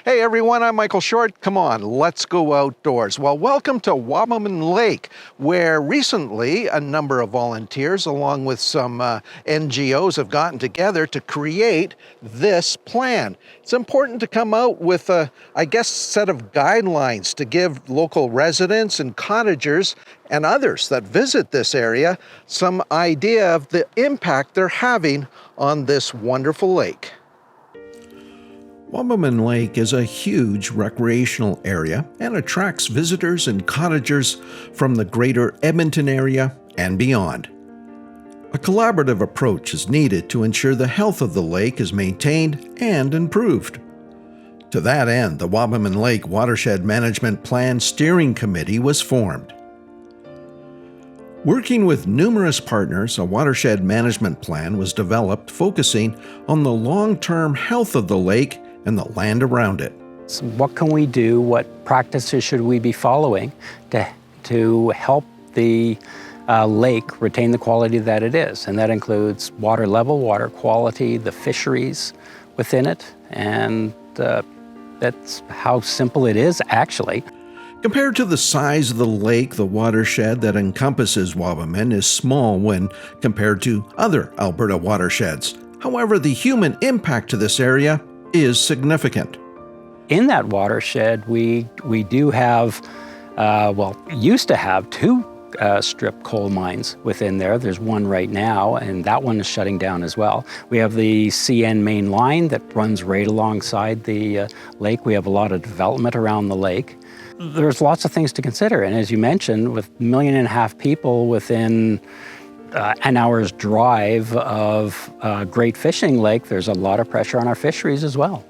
Hey everyone, I'm Michael Short. Come on, let's go outdoors. Well, welcome to Wabamun Lake, where recently a number of volunteers, along with some NGOs, have gotten together to create this plan. It's important to come out with a, set of guidelines to give local residents and cottagers and others that visit this area some idea of the impact they're having on this wonderful lake. Wabamun Lake is a huge recreational area and attracts visitors and cottagers from the greater Edmonton area and beyond. A collaborative approach is needed to ensure the health of the lake is maintained and improved. To that end, the Wabamun Lake Watershed Plan Steering Committee was formed. Working with numerous partners, a watershed management plan was developed focusing on the long-term health of the lake and the land around it. So what can we do? What practices should we be following to help the lake retain the quality that it is? And that includes water level, water quality, the fisheries within it, and that's how simple it is actually. Compared to the size of the lake, the watershed that encompasses Wabamun is small when compared to other Alberta watersheds. However, the human impact to this area is significant. In that watershed, we do have, used to have two strip coal mines within there. There's one right now, and that one is shutting down as well. We have the CN main line that runs right alongside the lake. We have a lot of development around the lake. There's lots of things to consider, and as you mentioned, with 1.5 million people within an hour's drive of Great Fishing Lake, there's a lot of pressure on our fisheries as well.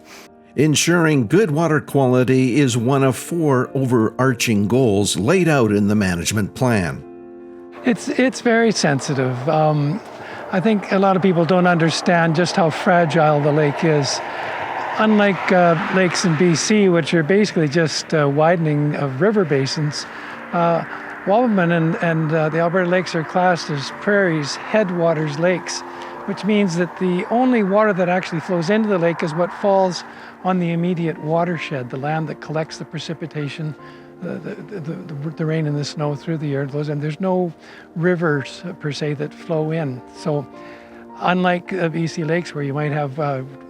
Ensuring good water quality is one of 4 overarching goals laid out in the management plan. It's very sensitive. I think a lot of people don't understand just how fragile the lake is. Unlike lakes in BC, which are basically just widening of river basins, Wabamun and the Alberta lakes are classed as prairies, headwaters lakes, which means that the only water that actually flows into the lake is what falls on the immediate watershed, the land that collects the precipitation, the rain and the snow through the year. And there's no rivers per se that flow in. So unlike BC lakes, where you might have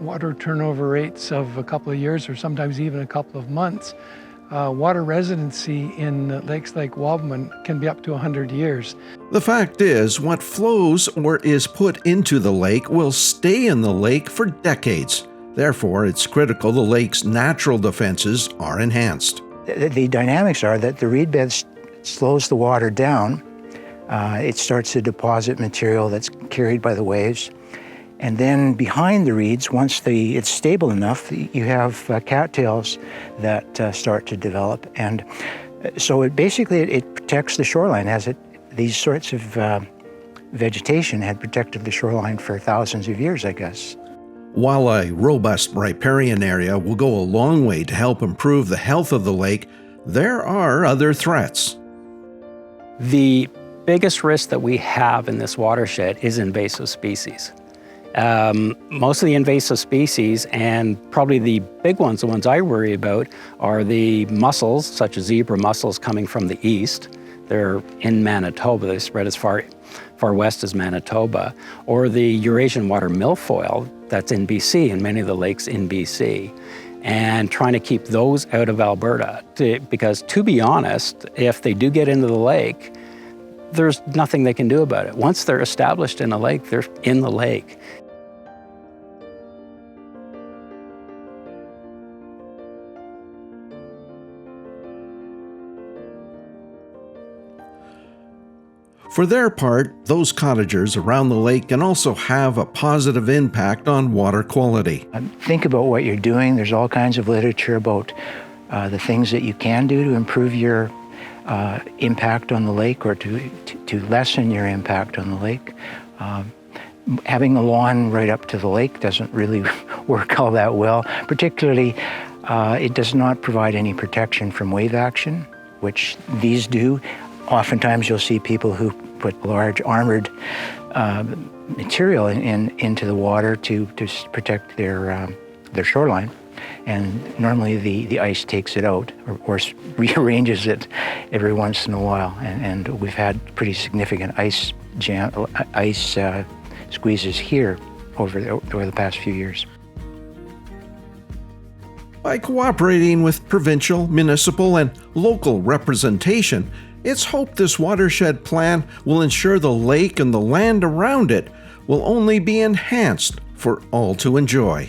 water turnover rates of a couple of years or sometimes even a couple of months, water residency in lakes like Wabamun can be up to 100 years. The fact is, what flows or is put into the lake will stay in the lake for decades. Therefore, it's critical the lake's natural defenses are enhanced. The dynamics are that the reed bed slows the water down. It starts to deposit material that's carried by the waves. And then behind the reeds, once it's stable enough, you have cattails that start to develop. And so it protects the shoreline. These sorts of vegetation had protected the shoreline for thousands of years, I guess. While a robust riparian area will go a long way to help improve the health of the lake, there are other threats. The biggest risk that we have in this watershed is invasive species. Most of the invasive species, and probably the big ones, the ones I worry about, are the mussels, such as zebra mussels coming from the east. They're in Manitoba, they spread as far west as Manitoba, or the Eurasian water milfoil that's in BC and many of the lakes in BC, and trying to keep those out of Alberta. Because to be honest, if they do get into the lake, there's nothing they can do about it. Once they're established in a lake, they're in the lake. For their part, those cottagers around the lake can also have a positive impact on water quality. Think about what you're doing. There's all kinds of literature about the things that you can do to improve your impact on the lake, or to lessen your impact on the lake. Having a lawn right up to the lake doesn't really work all that well. Particularly, it does not provide any protection from wave action, which these do. Oftentimes you'll see people who put large armored material into the water to protect their shoreline. and normally the ice takes it out or rearranges it every once in a while. And we've had pretty significant ice squeezes here over the past few years. By cooperating with provincial, municipal, and local representation, it's hoped this watershed plan will ensure the lake and the land around it will only be enhanced for all to enjoy.